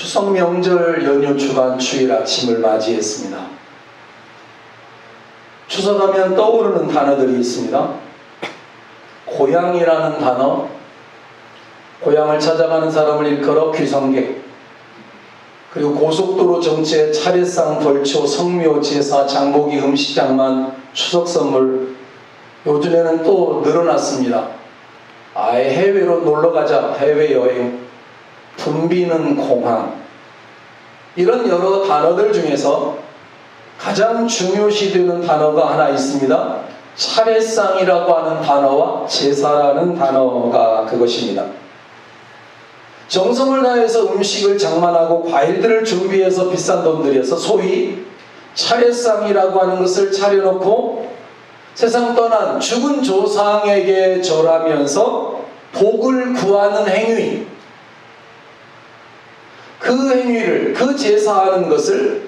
추석 명절 연휴 주간 주일 아침을 맞이했습니다. 추석하면 떠오르는 단어들이 있습니다. 고향이라는 단어, 고향을 찾아가는 사람을 일컬어 귀성객, 그리고 고속도로 정체, 차례상, 벌초, 성묘, 제사, 장보기, 음식장만, 추석 선물, 요즘에는 또 늘어났습니다. 아예 해외로 놀러가자, 해외여행, 붐비는 공항, 이런 여러 단어들 중에서 가장 중요시되는 단어가 하나 있습니다. 차례상이라고 하는 단어와 제사라는 단어가 그것입니다. 정성을 다해서 음식을 장만하고 과일들을 준비해서 비싼 돈 들여서 소위 차례상이라고 하는 것을 차려놓고 세상 떠난 죽은 조상에게 절하면서 복을 구하는 행위, 그 행위를, 그 제사하는 것을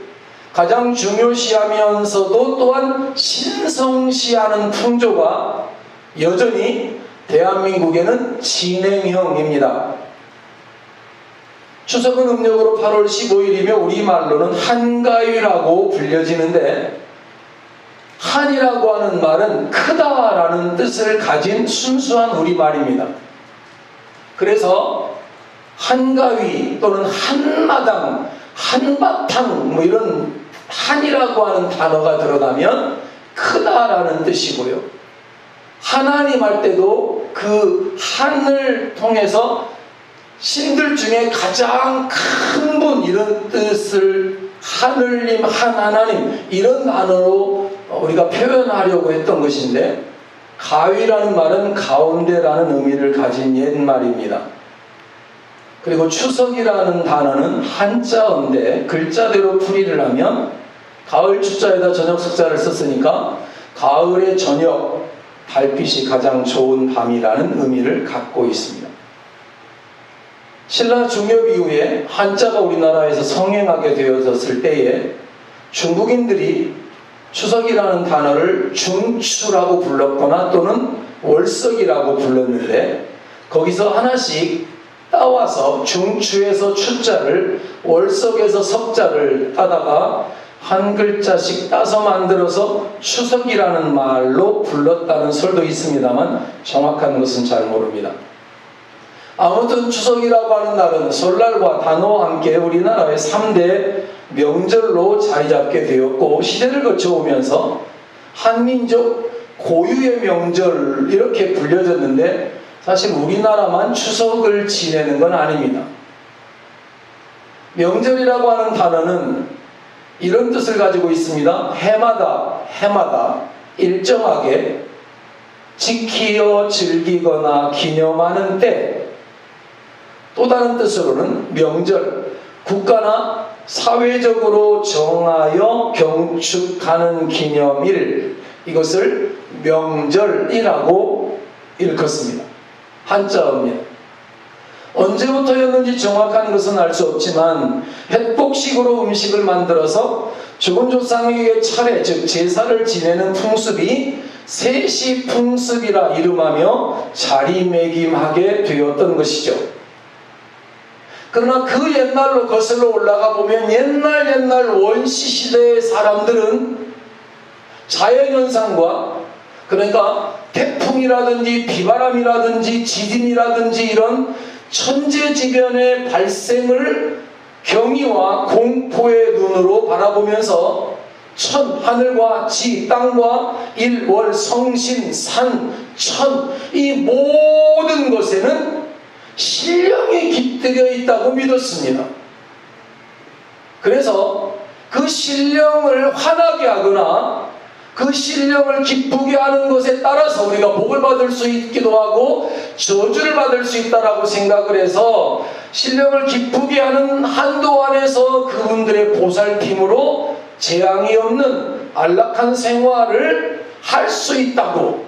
가장 중요시하면서도 또한 신성시하는 풍조가 여전히 대한민국에는 진행형입니다. 추석은 음력으로 8월 15일이며 우리말로는 한가위라고 불려지는데, 한이라고 하는 말은 크다라는 뜻을 가진 순수한 우리말입니다. 그래서 한가위 또는 한마당, 한바탕 뭐 이런 한이라고 하는 단어가 들어가면 크다라는 뜻이고요. 하나님 할 때도 그 한을 통해서 신들 중에 가장 큰 분, 이런 뜻을 하늘님, 하나님, 이런 단어로 우리가 표현하려고 했던 것인데, 가위라는 말은 가운데라는 의미를 가진 옛말입니다. 그리고 추석이라는 단어는 한자어인데 글자대로 풀이를 하면 가을 추자에다 저녁 석자를 썼으니까 가을의 저녁, 달빛이 가장 좋은 밤이라는 의미를 갖고 있습니다. 신라 중엽 이후에 한자가 우리나라에서 성행하게 되어졌을 때에 중국인들이 추석이라는 단어를 중추라고 불렀거나 또는 월석이라고 불렀는데, 거기서 하나씩 따와서 중추에서 추자를, 월석에서 석자를 따다가 한 글자씩 따서 만들어서 추석이라는 말로 불렀다는 설도 있습니다만 정확한 것은 잘 모릅니다. 아무튼 추석이라고 하는 날은 설날과 단오와 함께 우리나라의 3대 명절로 자리잡게 되었고, 시대를 거쳐오면서 한민족 고유의 명절 이렇게 불려졌는데, 사실 우리나라만 추석을 지내는 건 아닙니다. 명절이라고 하는 단어는 이런 뜻을 가지고 있습니다. 해마다 일정하게 지키어 즐기거나 기념하는 때, 또 다른 뜻으로는 명절, 국가나 사회적으로 정하여 경축하는 기념일, 이것을 명절이라고 일컫습니다. 한자어입니다. 언제부터였는지 정확한 것은 알 수 없지만 햇복식으로 음식을 만들어서 죽은 조상에게 차례, 즉 제사를 지내는 풍습이 세시풍습이라 이름하며 자리매김하게 되었던 것이죠. 그러나 그 옛날로 거슬러 올라가 보면 옛날 원시시대의 사람들은 자연현상과, 그러니까 태풍이라든지 비바람이라든지 지진이라든지 이런 천재지변의 발생을 경이와 공포의 눈으로 바라보면서 하늘과 지, 땅과 일, 월, 성신, 산, 천, 이 모든 것에는 신령이 깃들여 있다고 믿었습니다. 그래서 그 신령을 화나게 하거나 그 신령을 기쁘게 하는 것에 따라서 우리가 복을 받을 수 있기도 하고 저주를 받을 수 있다라고 생각을 해서 신령을 기쁘게 하는 한도 안에서 그분들의 보살핌으로 재앙이 없는 안락한 생활을 할 수 있다고,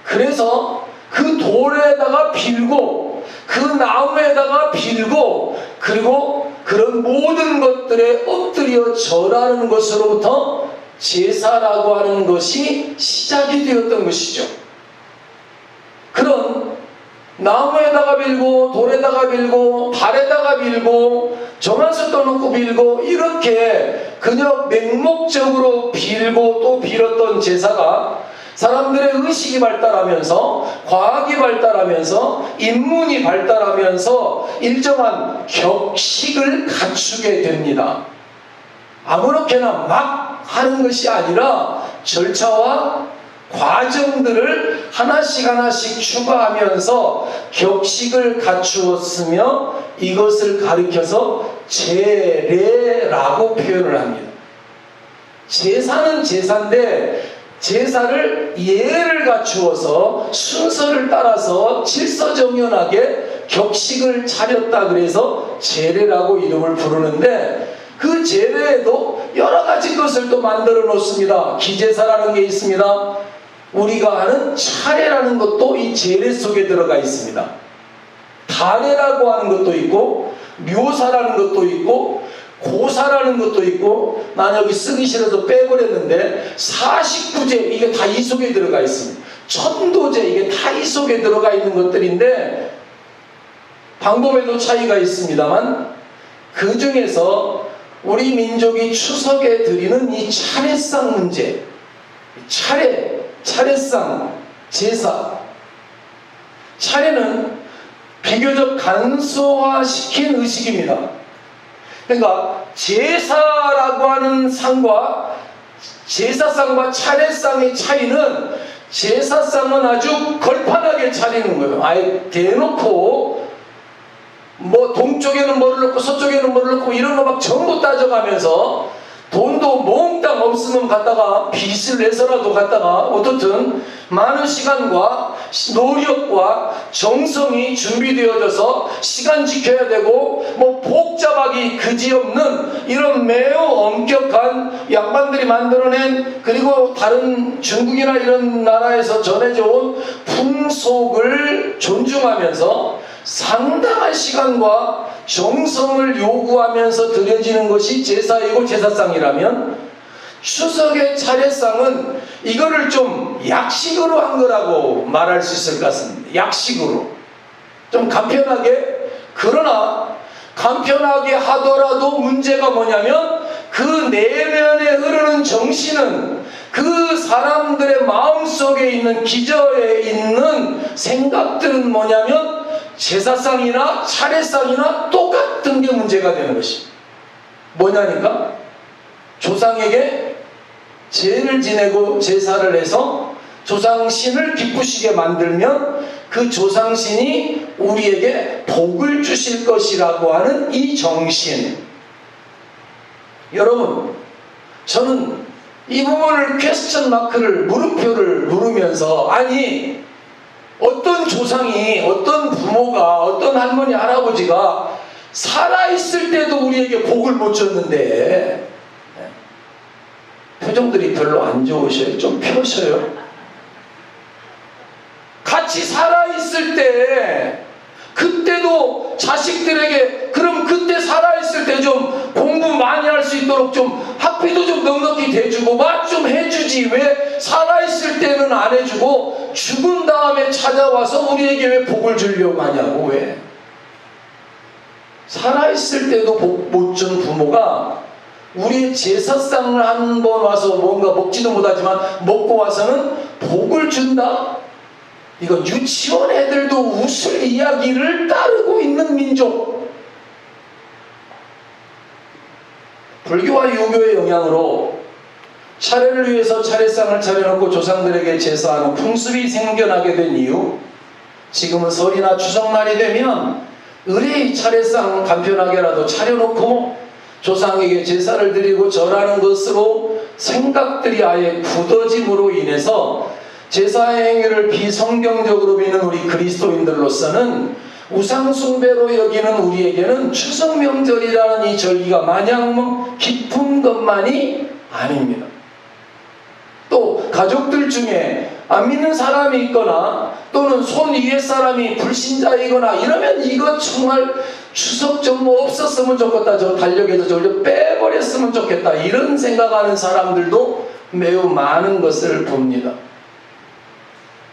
그래서 그 돌에다가 빌고 그 나무에다가 빌고 그리고 그런 모든 것들에 엎드려 절하는 것으로부터 제사라고 하는 것이 시작이 되었던 것이죠. 그런 나무에다가 빌고 돌에다가 빌고 발에다가 빌고 정한수 떠놓고 빌고 이렇게 그냥 맹목적으로 빌고 또 빌었던 제사가 사람들의 의식이 발달하면서 과학이 발달하면서 인문이 발달하면서 일정한 격식을 갖추게 됩니다. 아무렇게나 막 하는 것이 아니라 절차와 과정들을 하나씩 하나씩 추가하면서 격식을 갖추었으며 이것을 가리켜서 제례라고 표현을 합니다. 제사는 제사인데 제사를 예를 갖추어서 순서를 따라서 질서정연하게 격식을 차렸다 그래서 제례라고 이름을 부르는데 그 제례에도 여러 가지 것을 또 만들어 놓습니다. 기제사라는 게 있습니다. 우리가 아는 차례라는 것도 이 제례 속에 들어가 있습니다. 단례라고 하는 것도 있고 묘사라는 것도 있고 고사라는 것도 있고 난 여기 쓰기 싫어서 빼버렸는데 49제 이게 다 이 속에 들어가 있습니다. 천도제 이게 다 이 속에 들어가 있는 것들인데 방법에도 차이가 있습니다만 그 중에서 우리 민족이 추석에 드리는 이 차례상 문제 차례상 제사 차례는 비교적 간소화시킨 의식입니다. 그러니까 제사라고 하는 상과 제사상과 차례상의 차이는 제사상은 아주 걸판하게 차리는 거예요. 아예 대놓고 뭐 동쪽에는 뭐를 넣고 서쪽에는 뭐를 넣고 이런 거 막 전부 따져가면서 돈도 몽땅 없으면 갖다가 빚을 내서라도 갖다가 어떻든 많은 시간과 노력과 정성이 준비되어져서 시간 지켜야 되고 뭐 복잡하기 그지없는 이런 매우 엄격한 양반들이 만들어낸 그리고 다른 중국이나 이런 나라에서 전해져 온 풍속을 존중하면서 상당한 시간과 정성을 요구하면서 드려지는 것이 제사이고 제사상이라면 추석의 차례상은 이거를 좀 약식으로 한 거라고 말할 수 있을 것 같습니다. 약식으로 좀 간편하게 그러나 간편하게 하더라도 문제가 뭐냐면 그 내면에 흐르는 정신은 그 사람들의 마음속에 있는 기저에 있는 생각들은 뭐냐면 제사상이나 차례상이나 똑같은 게 문제가 되는 것이 뭐냐니까 조상에게 제를 지내고 제사를 해서 조상신을 기쁘시게 만들면 그 조상신이 우리에게 복을 주실 것이라고 하는 이 정신. 여러분 저는 이 부분을 퀘스천 마크를 물음표를 누르면서 아니 어떤 조상이 어떤 부모가 어떤 할머니 할아버지가 살아있을 때도 우리에게 복을 못 줬는데 표정들이 별로 안 좋으셔요. 좀 펴셔요. 같이 살아있을 때 그때도 자식들에게 그럼 그때 살아있을 때 좀 공부 많이 할 수 있도록 좀 학비도 좀 넉넉히 대주고 맛 좀 해주지 왜 살아있을 때는 안 해주고 죽은 다음에 찾아와서 우리에게 왜 복을 주려고 하냐고 왜 살아있을 때도 복 못 준 부모가 우리의 제사상을 한 번 와서 뭔가 먹지도 못하지만 먹고 와서는 복을 준다? 이거 유치원 애들도 웃을 이야기를 따르고 있는 민족. 불교와 유교의 영향으로 차례를 위해서 차례상을 차려놓고 조상들에게 제사하는 풍습이 생겨나게 된 이유, 지금은 설이나 추석날이 되면 의뢰의 차례상 간편하게라도 차려놓고 조상에게 제사를 드리고 절하는 것으로 생각들이 아예 굳어짐으로 인해서 제사의 행위를 비성경적으로 믿는 우리 그리스도인들로서는 우상숭배로 여기는 우리에게는 추석 명절이라는 이 절기가 마냥 깊은 것만이 아닙니다. 또 가족들 중에 안 믿는 사람이 있거나 또는 손 위에 사람이 불신자이거나 이러면 이거 정말 추석 좀 뭐 없었으면 좋겠다, 저 달력에서 저걸 빼버렸으면 좋겠다 이런 생각하는 사람들도 매우 많은 것을 봅니다.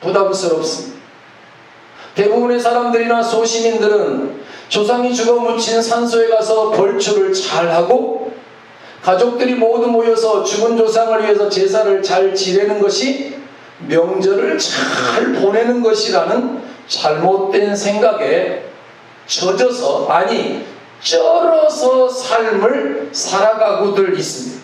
부담스럽습니다. 대부분의 사람들이나 소시민들은 조상이 죽어 묻힌 산소에 가서 벌초를 잘하고 가족들이 모두 모여서 죽은 조상을 위해서 제사를 잘 지내는 것이 명절을 잘 보내는 것이라는 잘못된 생각에 젖어서, 아니 쩔어서 삶을 살아가고들 있습니다.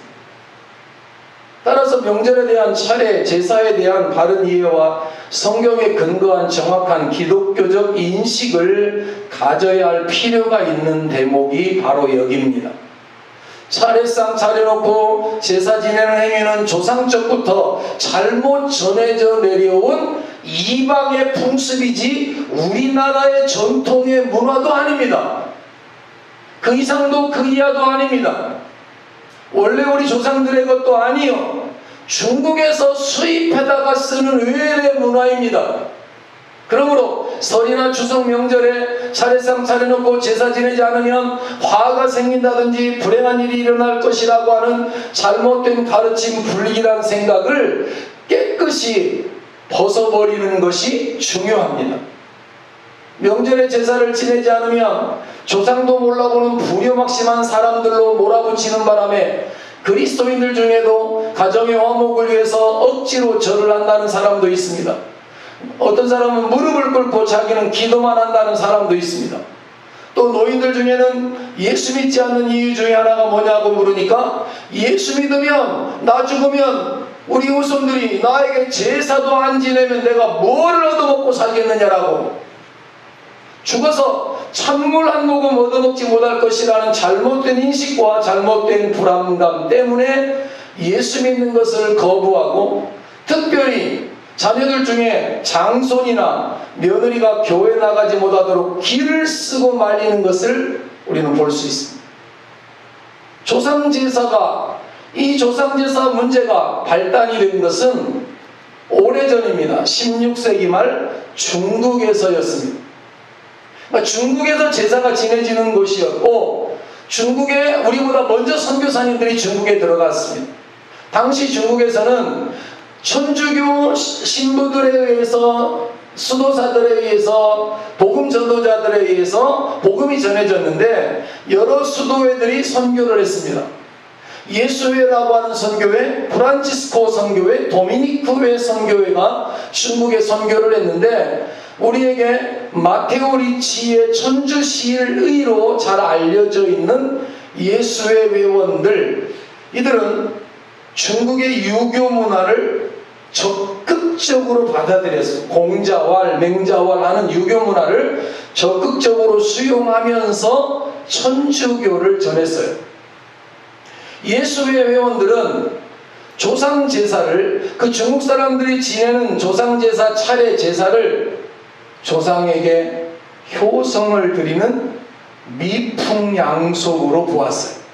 따라서 명절에 대한 차례, 제사에 대한 바른 이해와 성경에 근거한 정확한 기독교적 인식을 가져야 할 필요가 있는 대목이 바로 여기입니다. 차례상 차려놓고 제사 지내는 행위는 조상적부터 잘못 전해져 내려온 이방의 풍습이지 우리나라의 전통의 문화도 아닙니다. 그 이상도 그 이하도 아닙니다. 원래 우리 조상들의 것도 아니요, 중국에서 수입해다가 쓰는 외래 문화입니다. 그러므로 설이나 추석 명절에 차례상 차려놓고 제사 지내지 않으면 화가 생긴다든지 불행한 일이 일어날 것이라고 하는 잘못된 가르침, 불이란 생각을 깨끗이 벗어버리는 것이 중요합니다. 명절에 제사를 지내지 않으면 조상도 몰라보는 불효막심한 사람들로 몰아붙이는 바람에 그리스도인들 중에도 가정의 화목을 위해서 억지로 절을 한다는 사람도 있습니다. 어떤 사람은 무릎을 꿇고 자기는 기도만 한다는 사람도 있습니다. 또 노인들 중에는 예수 믿지 않는 이유 중에 하나가 뭐냐고 물으니까 예수 믿으면 나 죽으면 우리 후손들이 나에게 제사도 안 지내면 내가 뭘 얻어먹고 살겠느냐라고, 죽어서 찬물 한 모금 얻어먹지 못할 것이라는 잘못된 인식과 잘못된 불안감 때문에 예수 믿는 것을 거부하고, 특별히 자녀들 중에 장손이나 며느리가 교회 나가지 못하도록 길을 쓰고 말리는 것을 우리는 볼 수 있습니다. 조상제사가, 이 조상제사 문제가 발단이 된 것은 오래전입니다. 16세기 말 중국에서였습니다. 그러니까 중국에서 제사가 지내지는 곳이었고, 중국에 우리보다 먼저 선교사님들이 중국에 들어갔습니다. 당시 중국에서는 천주교 신부들에 의해서, 수도사들에 의해서, 복음 전도자들에 의해서 복음이 전해졌는데 여러 수도회들이 선교를 했습니다. 예수회라고 하는 선교회, 프란치스코 선교회, 도미니크회 선교회가 중국에 선교를 했는데, 우리에게 마테오 리치의 천주시의로 잘 알려져 있는 예수회 회원들, 이들은 중국의 유교 문화를 적극적으로 받아들였어요. 공자왈, 맹자왈 하는 유교 문화를 적극적으로 수용하면서 천주교를 전했어요. 예수회 회원들은 조상제사를, 그 중국 사람들이 지내는 조상제사, 차례 제사를 조상에게 효성을 드리는 미풍양속으로 보았어요.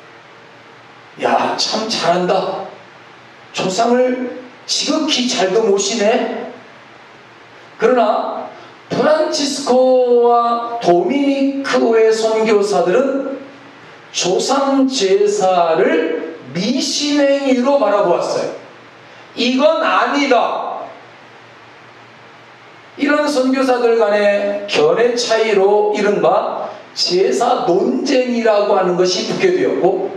야, 참 잘한다. 조상을 지극히 잘도 모시네. 그러나 프란치스코와 도미니크회 선교사들은 조상 제사를 미신행위로 바라보았어요. 이건 아니다. 이런 선교사들 간의 견해 차이로 이른바 제사 논쟁이라고 하는 것이 붙게 되었고,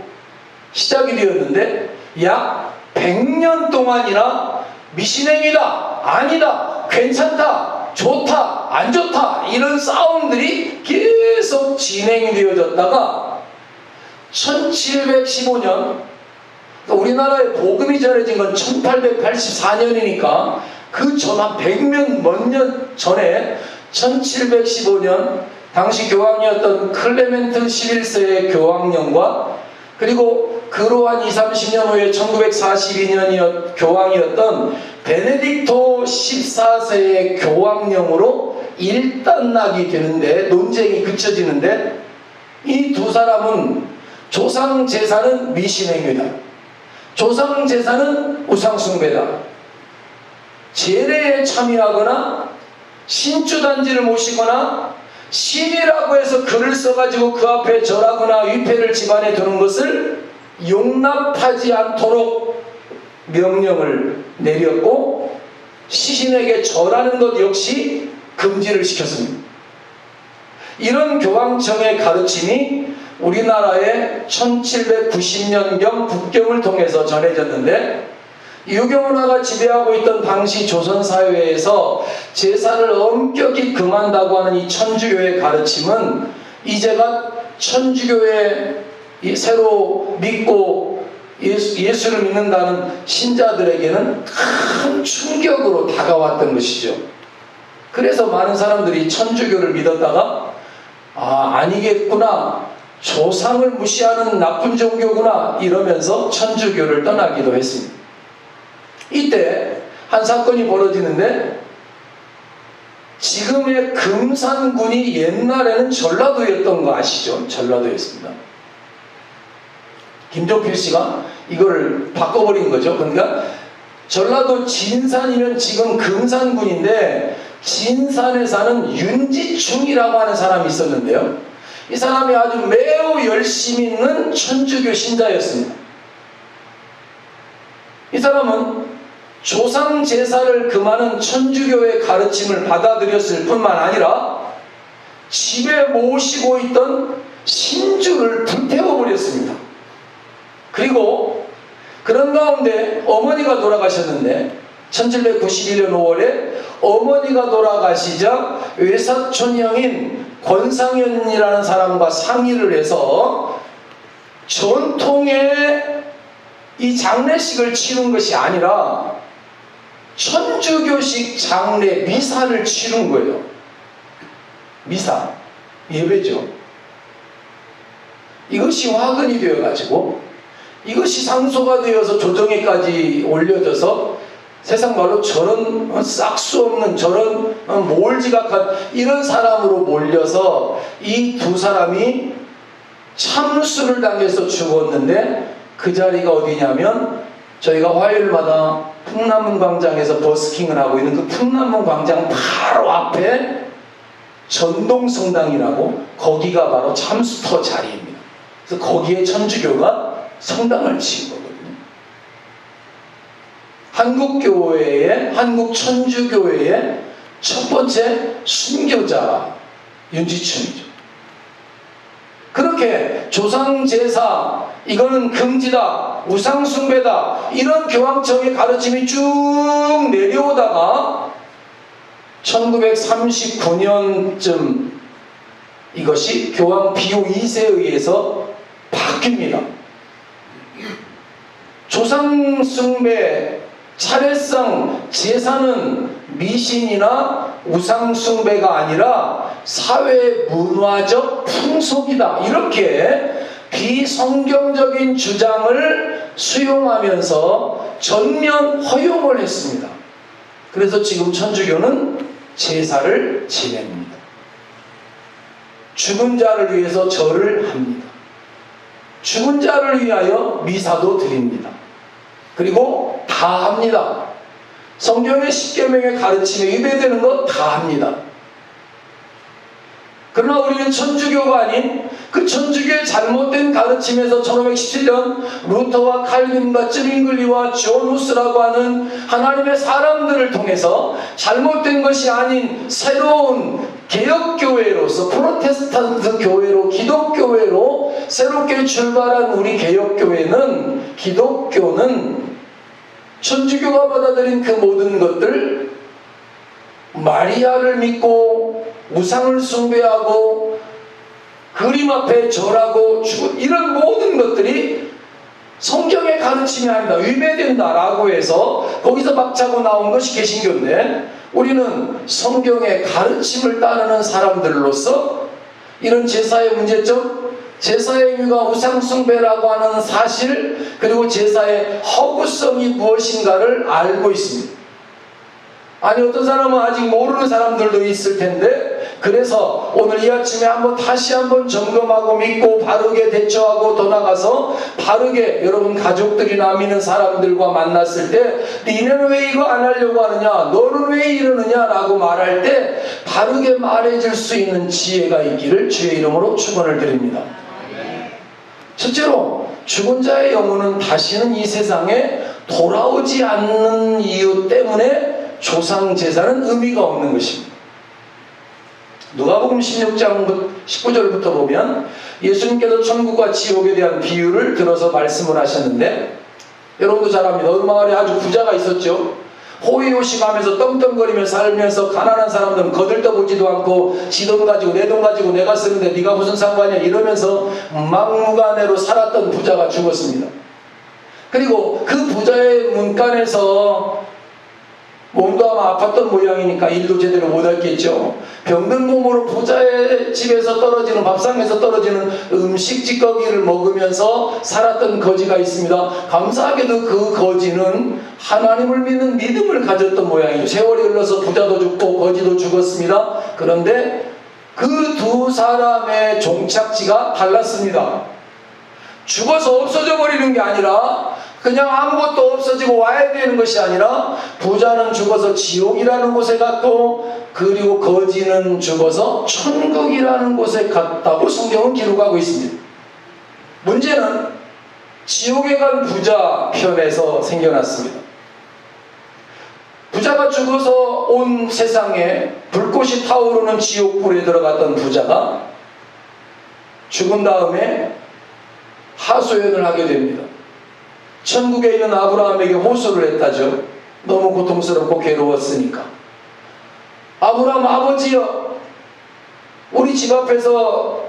시작이 되었는데 약 100년 동안이나 미신행위다, 아니다, 괜찮다, 좋다, 안 좋다, 이런 싸움들이 계속 진행되어졌다가 1715년, 우리나라에 복음이 전해진 건 1884년이니까 그 전 한 100몇 년 전에 1715년 당시 교황이었던 클레멘트 11세의 교황령과, 그리고 그로 한 20-30년 후에 1942년 교황이었던 베네딕토 14세의 교황령으로 일단락이 되는데, 논쟁이 그쳐지는데, 이 두 사람은 조상제사는 미신행위다, 조상제사는 우상숭배다, 제례에 참여하거나 신주단지를 모시거나 신이라고 해서 글을 써가지고 그 앞에 절하거나 위패를 집안에 두는 것을 용납하지 않도록 명령을 내렸고, 시신에게 절하는 것 역시 금지를 시켰습니다. 이런 교황청의 가르침이 우리나라에 1790년경 북경을 통해서 전해졌는데, 유교문화가 지배하고 있던 당시 조선사회에서 제사를 엄격히 금한다고 하는 이 천주교의 가르침은 이제가 천주교의 새로 믿고 예수를 믿는다는 신자들에게는 큰 충격으로 다가왔던 것이죠. 그래서 많은 사람들이 천주교를 믿었다가 아니겠구나, 조상을 무시하는 나쁜 종교구나 이러면서 천주교를 떠나기도 했습니다. 이때 한 사건이 벌어지는데, 지금의 금산군이 옛날에는 전라도였던 거 아시죠? 전라도였습니다. 김종필 씨가 이거를 바꿔버린 거죠. 그러니까 전라도 진산이면 지금 금산군인데, 진산에 사는 윤지충이라고 하는 사람이 있었는데요. 이 사람이 아주 매우 열심히 있는 천주교 신자였습니다. 이 사람은 조상 제사를 금하는 천주교의 가르침을 받아들였을 뿐만 아니라 집에 모시고 있던 신주를 불태워버렸습니다. 그리고 그런 가운데 어머니가 돌아가셨는데, 1791년 5월에 어머니가 돌아가시자 외사촌 형인 권상현이라는 사람과 상의를 해서 전통의 이 장례식을 치른 것이 아니라 천주교식 장례 미사를 치른 거예요. 미사, 예배죠. 이것이 화근이 되어가지고, 이것이 상소가 되어서 조정에까지 올려져서 세상 말로 저런 싹수 없는, 저런 몰지각한 이런 사람으로 몰려서 이 두 사람이 참수를 당해서 죽었는데, 그 자리가 어디냐면 저희가 화요일마다 풍남문 광장에서 버스킹을 하고 있는 그 풍남문 광장 바로 앞에 전동성당이라고, 거기가 바로 참수터 자리입니다. 그래서 거기에 천주교가 성당을 지은 거거든요. 한국교회의, 한국천주교회의 첫 번째 순교자 윤지충이죠. 그렇게 조상제사 이거는 금지다, 우상숭배다, 이런 교황청의 가르침이 쭉 내려오다가 1939년쯤 이것이 교황 비오 2세에 의해서 바뀝니다. 조상숭배, 차례상 제사는 미신이나 우상숭배가 아니라 사회 문화적 풍속이다, 이렇게 비성경적인 주장을 수용하면서 전면 허용을 했습니다. 그래서 지금 천주교는 제사를 지냅니다. 죽은 자를 위해서 절을 합니다. 죽은 자를 위하여 미사도 드립니다. 그리고 다 합니다. 성경의 십계명의 가르침에 위배되는 것 다 합니다. 그러나 우리는 천주교가 아닌 그 천주교의 잘못된 가르침에서 1517년 루터와 칼빈과 쯔빙글리와 존 후스라고 하는 하나님의 사람들을 통해서 잘못된 것이 아닌 새로운 개혁교회로서, 프로테스탄트 교회로, 기독교회로 새롭게 출발한 우리 개혁교회는, 기독교는 천주교가 받아들인 그 모든 것들, 마리아를 믿고 우상을 숭배하고 그림 앞에 절하고 이런 모든 것들이 성경의 가르침이 아니다, 위배된다라고 해서 거기서 박차고 나온 것이 개신교인데, 우리는 성경의 가르침을 따르는 사람들로서 이런 제사의 문제점, 제사의 의미가 우상숭배라고 하는 사실, 그리고 제사의 허구성이 무엇인가를 알고 있습니다. 아니, 어떤 사람은 아직 모르는 사람들도 있을 텐데, 그래서 오늘 이 아침에 다시 한번 점검하고 믿고 바르게 대처하고 더 나가서 바르게 여러분 가족들이나 믿는 사람들과 만났을 때, 니는 왜 이거 안 하려고 하느냐, 너는 왜 이러느냐 라고 말할 때 바르게 말해줄 수 있는 지혜가 있기를 주의 이름으로 축원을 드립니다. 첫째로, 죽은 자의 영혼은 다시는 이 세상에 돌아오지 않는 이유 때문에 조상제사는 의미가 없는 것입니다. 누가복음 16장 19절부터 보면 예수님께서 천국과 지옥에 대한 비유를 들어서 말씀을 하셨는데, 여러분도 잘 압니다. 어느 마을에 아주 부자가 있었죠. 호의호식하면서 떵떵거리며 살면서 가난한 사람들은 거들떠보지도 않고 지 돈 가지고 내 돈 가지고 내가 쓰는데 네가 무슨 상관이야 이러면서 막무가내로 살았던 부자가 죽었습니다. 그리고 그 부자의 문간에서 몸도 아마 아팠던 모양이니까 일도 제대로 못했겠죠. 병든 몸으로 부자의 집에서 떨어지는, 밥상에서 떨어지는 음식 찌꺼기를 먹으면서 살았던 거지가 있습니다. 감사하게도 그 거지는 하나님을 믿는 믿음을 가졌던 모양이죠. 세월이 흘러서 부자도 죽고 거지도 죽었습니다. 그런데 그 두 사람의 종착지가 달랐습니다. 죽어서 없어져 버리는 게 아니라 그냥 아무것도 없어지고 와야 되는 것이 아니라, 부자는 죽어서 지옥이라는 곳에 갔고, 그리고 거지는 죽어서 천국이라는 곳에 갔다고 성경은 기록하고 있습니다. 문제는 지옥에 간 부자 편에서 생겨났습니다. 부자가 죽어서 온 세상에 불꽃이 타오르는 지옥불에 들어갔던 부자가 죽은 다음에 하소연을 하게 됩니다. 천국에 있는 아브라함에게 호소를 했다죠. 너무 고통스럽고 괴로웠으니까. 아브라함 아버지여, 우리 집 앞에서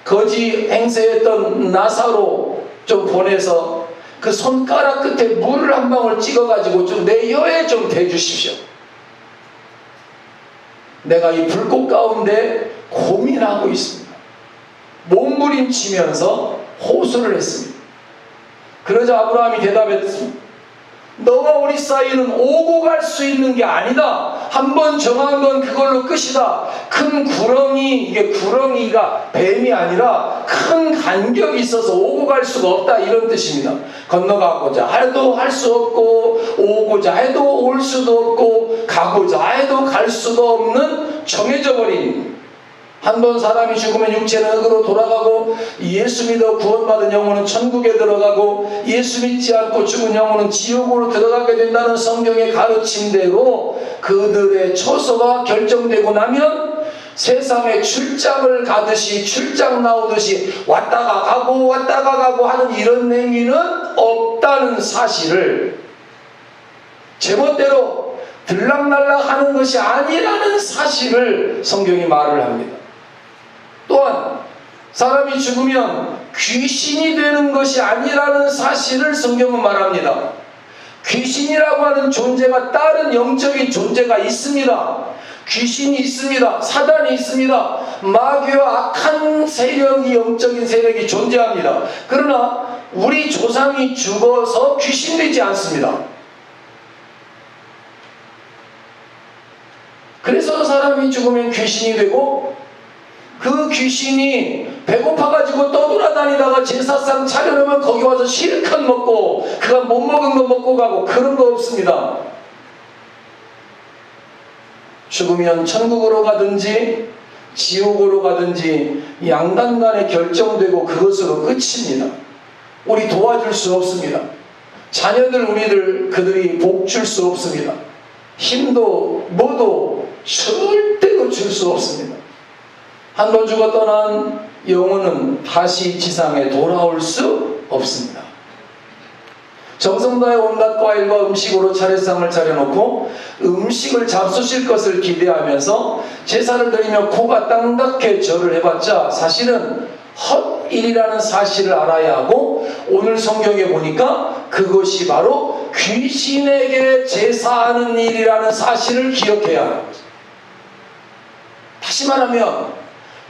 거지 행세했던 나사로 좀 보내서 그 손가락 끝에 물을 한 방울 찍어가지고 좀 내 혀에 좀 대주십시오. 내가 이 불꽃 가운데 고민하고 있습니다. 몸부림치면서 호소를 했습니다. 그러자 아브라함이 대답했습니다. 너와 우리 사이는 오고 갈 수 있는 게 아니다. 한번 정한 건 그걸로 끝이다. 큰 구렁이, 이게 구렁이가 뱀이 아니라 큰 간격이 있어서 오고 갈 수가 없다, 이런 뜻입니다. 건너가고자 해도 할 수 없고, 오고자 해도 올 수도 없고, 가고자 해도 갈 수도 없는 정해져 버린, 한번 사람이 죽으면 육체는 흙으로 돌아가고, 예수 믿어 구원받은 영혼은 천국에 들어가고, 예수 믿지 않고 죽은 영혼은 지옥으로 들어가게 된다는 성경의 가르침대로 그들의 처소가 결정되고 나면 세상에 출장을 가듯이, 출장 나오듯이 왔다가 가고 하는 이런 행위는 없다는 사실을, 제멋대로 들락날락 하는 것이 아니라는 사실을 성경이 말을 합니다. 또한 사람이 죽으면 귀신이 되는 것이 아니라는 사실을 성경은 말합니다. 귀신이라고 하는 존재가, 다른 영적인 존재가 있습니다. 귀신이 있습니다. 사단이 있습니다. 마귀와 악한 세력이, 영적인 세력이 존재합니다. 그러나 우리 조상이 죽어서 귀신 되지 않습니다. 그래서 사람이 죽으면 귀신이 되고, 그 귀신이 배고파가지고 떠돌아다니다가 제사상 차려놓으면 거기 와서 실컷 먹고, 그가 못 먹은 거 먹고 가고, 그런 거 없습니다. 죽으면 천국으로 가든지 지옥으로 가든지 양단간에 결정되고 그것으로 끝입니다. 우리 도와줄 수 없습니다. 자녀들, 우리들, 그들이 복 줄 수 없습니다. 힘도 뭐도 절대로 줄 수 없습니다. 한번 죽어 떠난 영혼은 다시 지상에 돌아올 수 없습니다. 정성 다해 온갖 과일과 음식으로 차례상을 차려놓고 음식을 잡수실 것을 기대하면서 제사를 드리며 코가 땅닿게 절을 해봤자 사실은 헛일이라는 사실을 알아야 하고, 오늘 성경에 보니까 그것이 바로 귀신에게 제사하는 일이라는 사실을 기억해야 합니다. 다시 말하면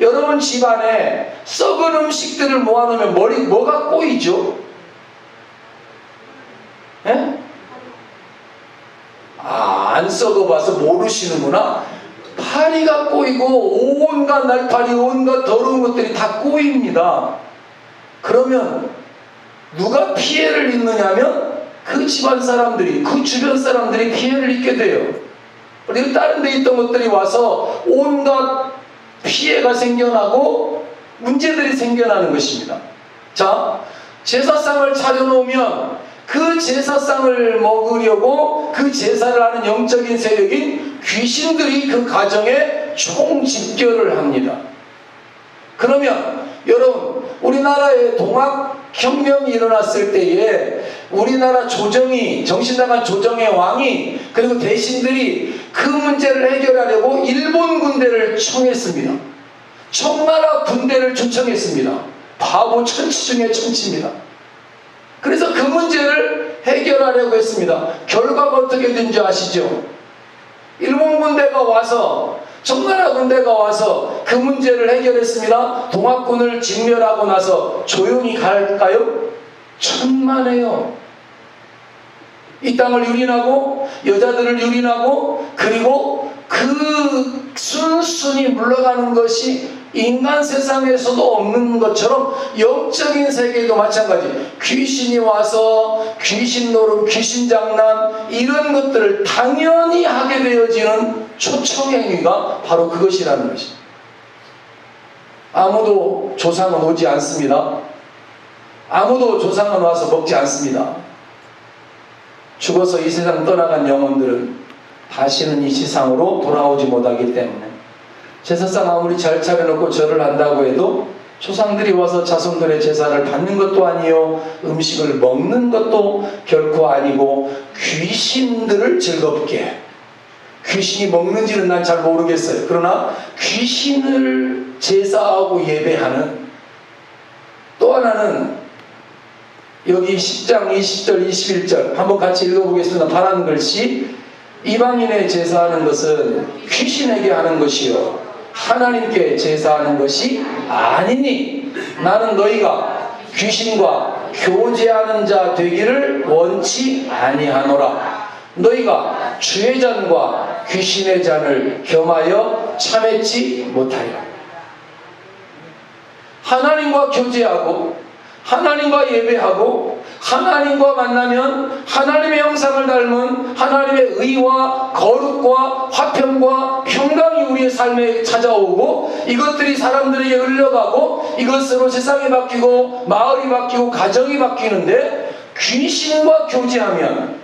여러분 집안에 썩은 음식들을 모아놓으면 뭐가 꼬이죠? 예? 안 썩어봐서 모르시는구나. 파리가 꼬이고 온갖 날파리, 온갖 더러운 것들이 다 꼬입니다. 그러면 누가 피해를 입느냐면 그 집안 사람들이, 그 주변 사람들이 피해를 입게 돼요. 그리고 다른 데 있던 것들이 와서 온갖 피해가 생겨나고 문제들이 생겨나는 것입니다. 자, 제사상을 차려놓으면 그 제사상을 먹으려고 그 제사를 하는 영적인 세력인 귀신들이 그 가정에 때문에 총집결을 합니다. 그러면 여러분, 우리나라에 동학혁명이 일어났을 때에 우리나라 조정이, 정신나간 조정의 왕이, 그리고 대신들이 그 문제를 해결하려고 일본 군대를 청했습니다. 청나라 군대를 초청했습니다. 바보 천치 중에 천치입니다. 그래서 그 문제를 해결하려고 했습니다. 결과가 어떻게 된 줄 아시죠? 일본 군대가 와서, 청나라 군대가 와서 그 문제를 해결했습니다. 동학군을 진멸하고 나서 조용히 갈까요? 천만에요. 이 땅을 유린하고 여자들을 유린하고, 그리고 그 순순히 물러가는 것이 인간 세상에서도 없는 것처럼 영적인 세계도 마찬가지. 귀신이 와서 귀신 노름, 귀신 장난, 이런 것들을 당연히 하게 되어지는 초청행위가 바로 그것이라는 것입니다. 아무도 조상은 오지 않습니다. 아무도 조상은 와서 먹지 않습니다. 죽어서 이 세상 떠나간 영혼들은 다시는 이 세상으로 돌아오지 못하기 때문에 제사상 아무리 잘 차려놓고 절을 한다고 해도 조상들이 와서 자손들의 제사를 받는 것도 아니요, 음식을 먹는 것도 결코 아니고, 귀신들을 즐겁게, 귀신이 먹는지는 난 잘 모르겠어요. 그러나 귀신을 제사하고 예배하는, 또 하나는 여기 10장 20절 21절 한번 같이 읽어보겠습니다. 파란 글씨. 이방인의 제사하는 것은 귀신에게 하는 것이요 하나님께 제사하는 것이 아니니, 나는 너희가 귀신과 교제하는 자 되기를 원치 아니하노라. 너희가 주의 잔과 귀신의 잔을 겸하여 참했지 못하여. 하나님과 교제하고, 하나님과 예배하고, 하나님과 만나면 하나님의 형상을 닮은 하나님의 의와 거룩과 화평과 평강이 우리의 삶에 찾아오고, 이것들이 사람들에게 흘러가고, 이것으로 세상이 바뀌고 마을이 바뀌고 가정이 바뀌는데, 귀신과 교제하면,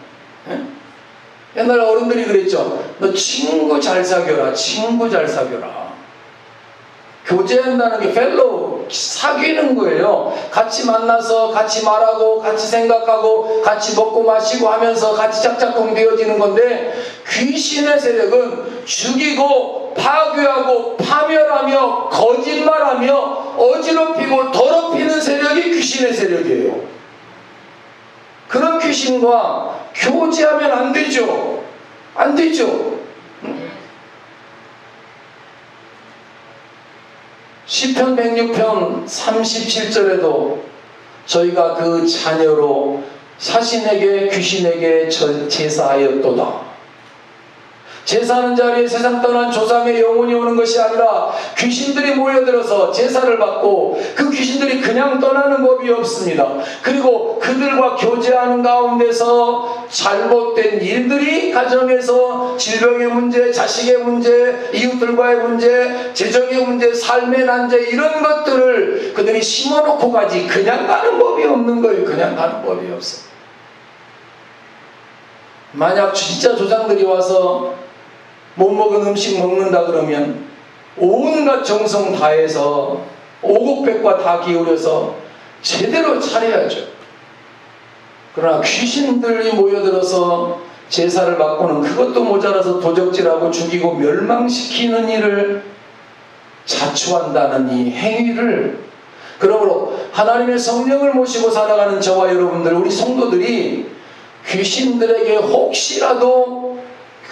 옛날에 어른들이 그랬죠. 너 친구 잘 사귀어라. 친구 잘 사귀어라. 교제한다는 게 펠로우, 사귀는 거예요. 같이 만나서 같이 말하고 같이 생각하고 같이 먹고 마시고 하면서 같이 짝짝꿍 되어지는 건데, 귀신의 세력은 죽이고 파괴하고 파멸하며 거짓말하며 어지럽히고 더럽히는 세력이 귀신의 세력이에요. 그런 귀신과 교제하면 안 되죠. 안 되죠. 시편 106편 37절에도 저희가 그 자녀로 사신에게 귀신에게 제사하였도다. 제사하는 자리에 세상 떠난 조상의 영혼이 오는 것이 아니라 귀신들이 모여들어서 제사를 받고, 그 귀신들이 그냥 떠나는 법이 없습니다. 그리고 그들과 교제하는 가운데서 잘못된 일들이, 가정에서 질병의 문제, 자식의 문제, 이웃들과의 문제, 재정의 문제, 삶의 난제, 이런 것들을 그들이 심어놓고 가지 그냥 가는 법이 없는 거예요. 그냥 가는 법이 없어요. 만약 진짜 조상들이 와서 못 먹은 음식 먹는다 그러면 온갖 정성 다해서 오곡백과 다 기울여서 제대로 차려야죠. 그러나 귀신들이 모여들어서 제사를 받고는 그것도 모자라서 도적질하고 죽이고 멸망시키는 일을 자초한다는 이 행위를, 그러므로 하나님의 성령을 모시고 살아가는 저와 여러분들, 우리 성도들이 귀신들에게 혹시라도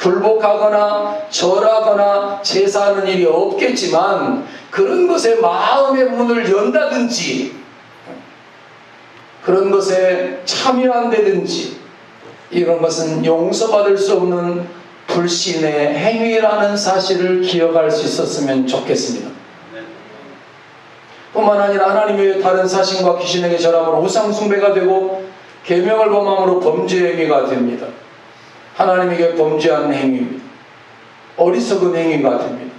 굴복하거나 절하거나 제사하는 일이 없겠지만, 그런 것에 마음의 문을 연다든지 그런 것에 참여한다든지, 이런 것은 용서받을 수 없는 불신의 행위라는 사실을 기억할 수 있었으면 좋겠습니다. 뿐만 아니라 하나님 외에 다른 사신과 귀신에게 절함으로 우상 숭배가 되고, 계명을 범함으로 범죄 행위가 됩니다. 하나님에게 범죄하는 행위입니다. 어리석은 행위가 됩니다.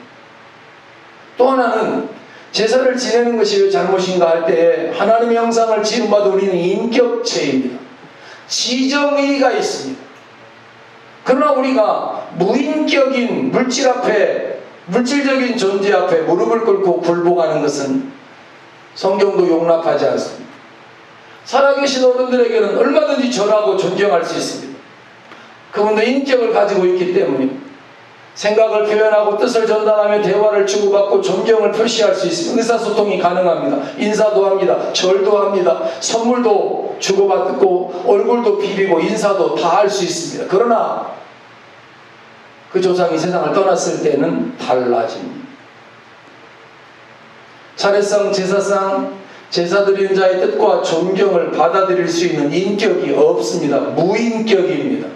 또 하나는 제사를 지내는 것이 왜 잘못인가 할 때, 하나님의 형상을 지음받은 우리는 인격체입니다. 지정의가 있습니다. 그러나 우리가 무인격인 물질 앞에 물질적인 존재 앞에 무릎을 꿇고 굴복하는 것은 성경도 용납하지 않습니다. 살아계신 어른들에게는 얼마든지 절하고 존경할 수 있습니다. 그분도 인격을 가지고 있기 때문입니다. 생각을 표현하고 뜻을 전달하며 대화를 주고받고 존경을 표시할 수 있습니다. 의사소통이 가능합니다. 인사도 합니다. 절도 합니다. 선물도 주고받고 얼굴도 비비고 인사도 다 할 수 있습니다. 그러나 그 조상이 세상을 떠났을 때는 달라집니다. 차례상 제사상 제사 드리는 자의 뜻과 존경을 받아들일 수 있는 인격이 없습니다. 무인격입니다.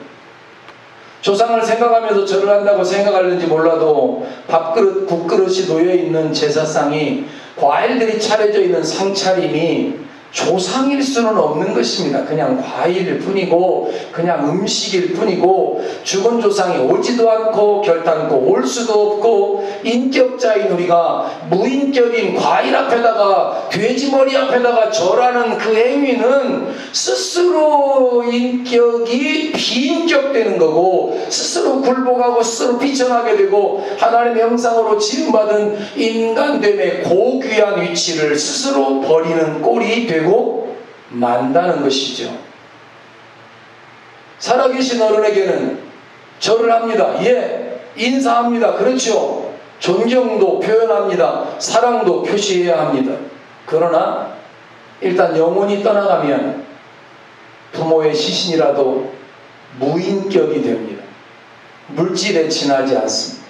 조상을 생각하면서 절을 한다고 생각하는지 몰라도 밥그릇, 국그릇이 놓여있는 제사상이 과일들이 차려져 있는 상차림이 조상일 수는 없는 것입니다. 그냥 과일일 뿐이고 그냥 음식일 뿐이고 죽은 조상이 오지도 않고 결단코 올 수도 없고 인격자인 우리가 무인격인 과일 앞에다가 돼지머리 앞에다가 절하는 그 행위는 스스로 인격이 비인격되는 거고 스스로 굴복하고 스스로 비천하게 되고 하나님의 형상으로 지음받은 인간됨의 고귀한 위치를 스스로 버리는 꼴이 되고 만다는 것이죠. 살아계신 어른에게는 절을 합니다. 예, 인사합니다. 그렇죠. 존경도 표현합니다. 사랑도 표시해야 합니다. 그러나 일단 영혼이 떠나가면 부모의 시신이라도 무인격이 됩니다. 물질에 지나지 않습니다.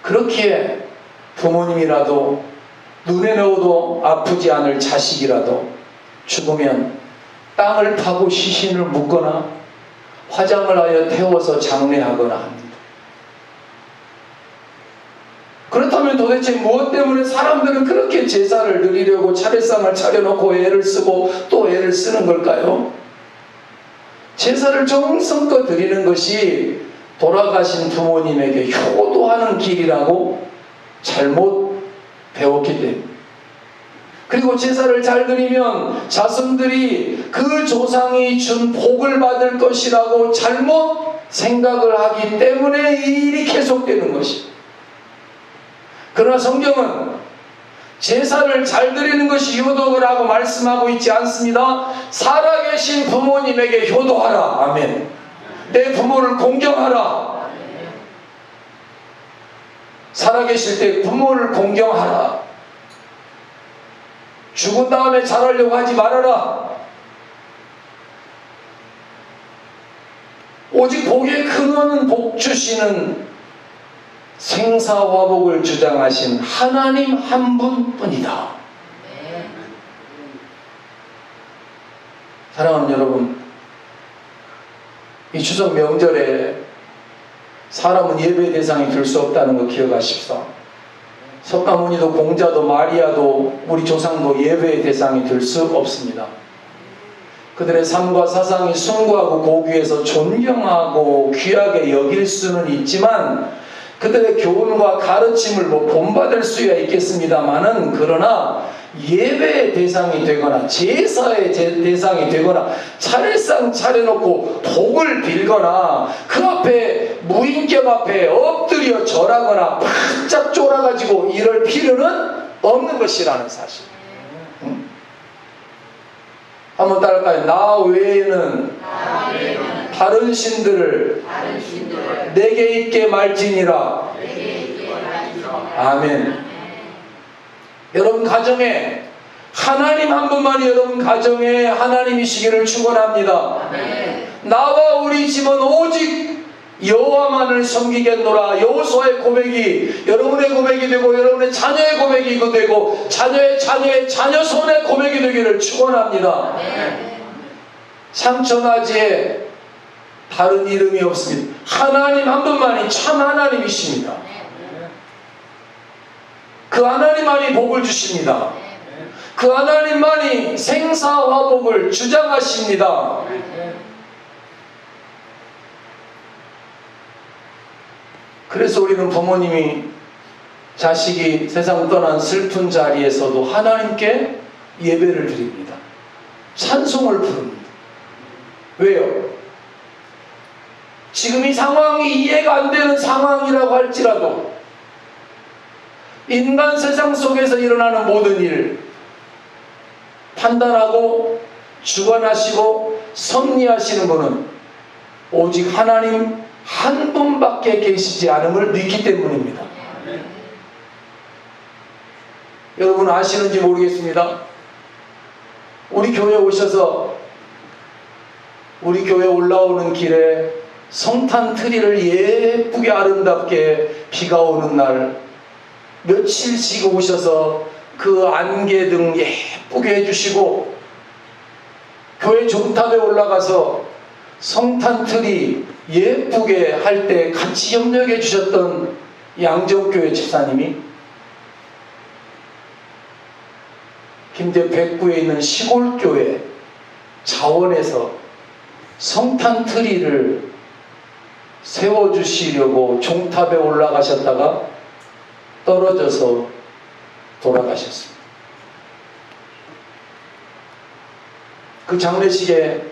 그렇기에 부모님이라도 눈에 넣어도 아프지 않을 자식이라도 죽으면 땅을 파고 시신을 묻거나 화장을 하여 태워서 장례하거나 합니다. 그렇다면 도대체 무엇 때문에 사람들은 그렇게 제사를 드리려고 차례상을 차려놓고 애를 쓰고 또 애를 쓰는 걸까요? 제사를 정성껏 드리는 것이 돌아가신 부모님에게 효도하는 길이라고 잘못 배웠기 때문에, 그리고 제사를 잘 드리면 자손들이 그 조상이 준 복을 받을 것이라고 잘못 생각을 하기 때문에 이 일이 계속되는 것입니다. 그러나 성경은 제사를 잘 드리는 것이 효도라고 말씀하고 있지 않습니다. 살아계신 부모님에게 효도하라. 아멘. 내 부모를 공경하라. 살아계실 때 부모를 공경하라. 죽은 다음에 잘하려고 하지 말아라. 오직 복의 근원은 복 주시는 생사화복을 주장하신 하나님 한 분뿐이다. 사랑하는 여러분, 이 추석 명절에 사람은 예배 대상이 될 수 없다는 거 기억하십시오. 석가모니도 공자도 마리아도 우리 조상도 예배의 대상이 될 수 없습니다. 그들의 삶과 사상이 숭고하고 고귀해서 존경하고 귀하게 여길 수는 있지만 그들의 교훈과 가르침을 본받을 수야 있겠습니다마는, 그러나 예배의 대상이 되거나 제사의 대상이 되거나 차례상 차려놓고 복을 빌거나 그 앞에 무인격 앞에 엎드려 절하거나 바짝 쫄아가지고 이럴 필요는 없는 것이라는 사실. 한번 따라할까요? 나 외에는 다른 신들을 내게 있게 말지니라. 아멘. 여러분 가정에 하나님 한 분만이 여러분 가정에 하나님이시기를 축원합니다. 나와 우리 집은 오직 여호와만을 섬기겠노라. 여호수아의 고백이 여러분의 고백이 되고 여러분의 자녀의 고백이 되고 자녀의 자녀의 자녀 손의 고백이 되기를 축원합니다. 상천하지에 다른 이름이 없습니다. 하나님 한 분만이 참 하나님이십니다. 그 하나님만이 복을 주십니다. 그 하나님만이 생사화복을 주장하십니다. 그래서 우리는 부모님이 자식이 세상 떠난 슬픈 자리에서도 하나님께 예배를 드립니다. 찬송을 부릅니다. 왜요? 지금 이 상황이 이해가 안 되는 상황이라고 할지라도 인간 세상 속에서 일어나는 모든 일 판단하고 주관하시고 섭리하시는 분은 오직 하나님 한 분밖에 계시지 않음을 믿기 때문입니다. 여러분 아시는지 모르겠습니다. 우리 교회 오셔서 우리 교회 올라오는 길에 성탄 트리를 예쁘게 아름답게 비가 오는 날 며칠씩 오셔서 그 안개등 예쁘게 해주시고 교회 종탑에 올라가서 성탄 트리 예쁘게 할 때 같이 협력해 주셨던 양정교회 집사님이 김제 백구에 있는 시골교회 자원에서 성탄 트리를 세워주시려고 종탑에 올라가셨다가 떨어져서 돌아가셨습니다. 그 장례식에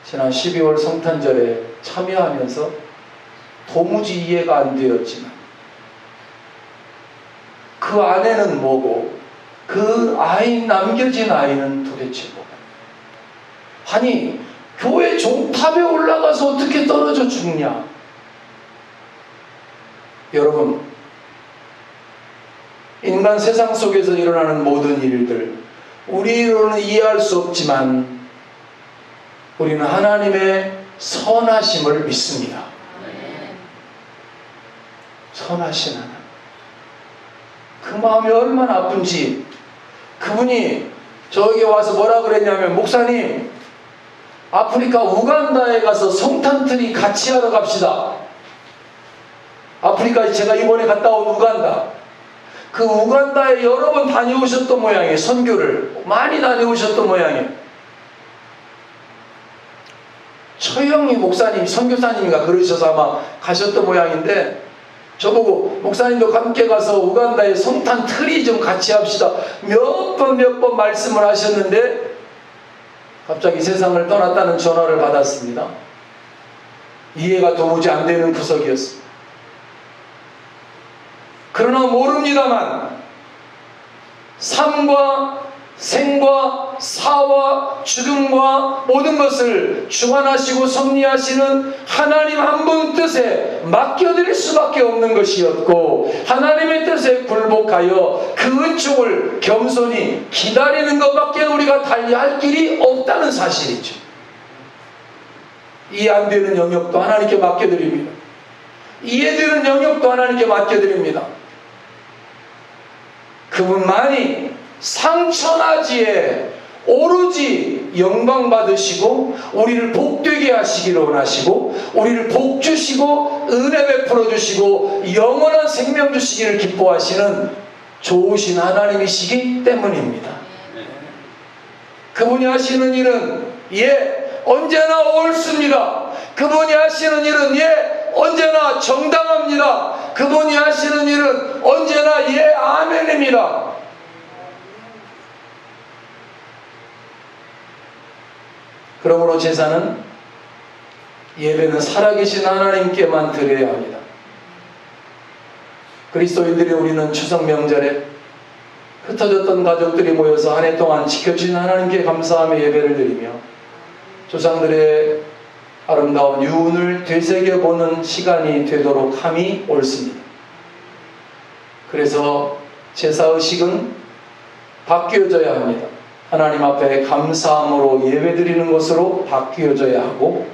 지난 12월 성탄절에 참여하면서 도무지 이해가 안 되었지만 그 아내는 뭐고 그 남겨진 아이는 도대체 뭐고, 아니 교회 종탑에 올라가서 어떻게 떨어져 죽냐. 여러분, 인간 세상 속에서 일어나는 모든 일들 우리로는 이해할 수 없지만 우리는 하나님의 선하심을 믿습니다. 선하신 하나님, 그 마음이 얼마나 아픈지. 그분이 저에게 와서 뭐라 그랬냐면, 목사님 아프리카 우간다에 가서 성탄트리 같이 하러 갑시다. 아프리카에 제가 이번에 갔다 온 우간다, 그 우간다에 여러 번 다녀오셨던 모양이에요. 선교를 많이 다녀오셨던 모양이에요. 처형이 목사님, 선교사님인가 그러셔서 아마 가셨던 모양인데, 저보고 목사님도 함께 가서 우간다에 성탄 트리 좀 같이 합시다 몇 번 말씀을 하셨는데 갑자기 세상을 떠났다는 전화를 받았습니다. 이해가 도무지 안 되는 구석이었습니다. 그러나 모릅니다만 삶과 생과 사와 죽음과 모든 것을 주관하시고 섭리하시는 하나님 한 분 뜻에 맡겨드릴 수밖에 없는 것이었고, 하나님의 뜻에 굴복하여 그 은총을 겸손히 기다리는 것밖에 우리가 달리할 길이 없다는 사실이죠. 이해 안 되는 영역도 하나님께 맡겨드립니다. 이해되는 영역도 하나님께 맡겨드립니다. 그분만이 상천하지에 오로지 영광 받으시고 우리를 복되게 하시기를 원하시고 우리를 복 주시고 은혜 베풀어 주시고 영원한 생명 주시기를 기뻐하시는 좋으신 하나님이시기 때문입니다. 그분이 하시는 일은 언제나 옳습니다. 그분이 하시는 일은 언제나 정당합니다. 그분이 하시는 일은 언제나 아멘입니다. 그러므로 제사는, 예배는 살아계신 하나님께만 드려야 합니다. 그리스도인들이 우리는 추석 명절에 흩어졌던 가족들이 모여서 한 해 동안 지켜주신 하나님께 감사하며 예배를 드리며 조상들의 아름다운 유운을 되새겨보는 시간이 되도록 함이 옳습니다. 그래서 제사의식은 바뀌어져야 합니다. 하나님 앞에 감사함으로 예배드리는 것으로 바뀌어져야 하고,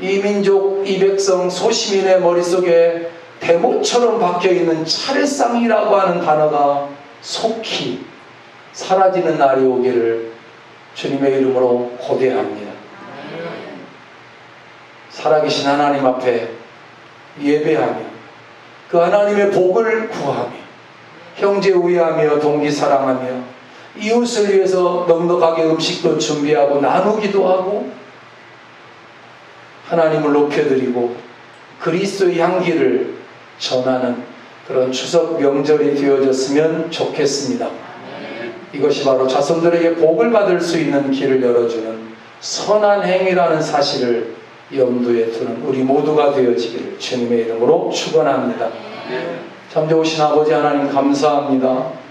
이 민족, 이 백성, 소시민의 머릿속에 대모처럼 박혀있는 차례상이라고 하는 단어가 속히 사라지는 날이 오기를 주님의 이름으로 고대합니다. 살아계신 하나님 앞에 예배하며 그 하나님의 복을 구하며 형제 우애하며 동기 사랑하며 이웃을 위해서 넉넉하게 음식도 준비하고 나누기도 하고 하나님을 높여드리고 그리스도의 향기를 전하는 그런 추석 명절이 되어졌으면 좋겠습니다. 이것이 바로 자손들에게 복을 받을 수 있는 길을 열어주는 선한 행위라는 사실을 염두에 두는 우리 모두가 되어지기를 주님의 이름으로 축원합니다. 참 좋으신 아버지 하나님 감사합니다.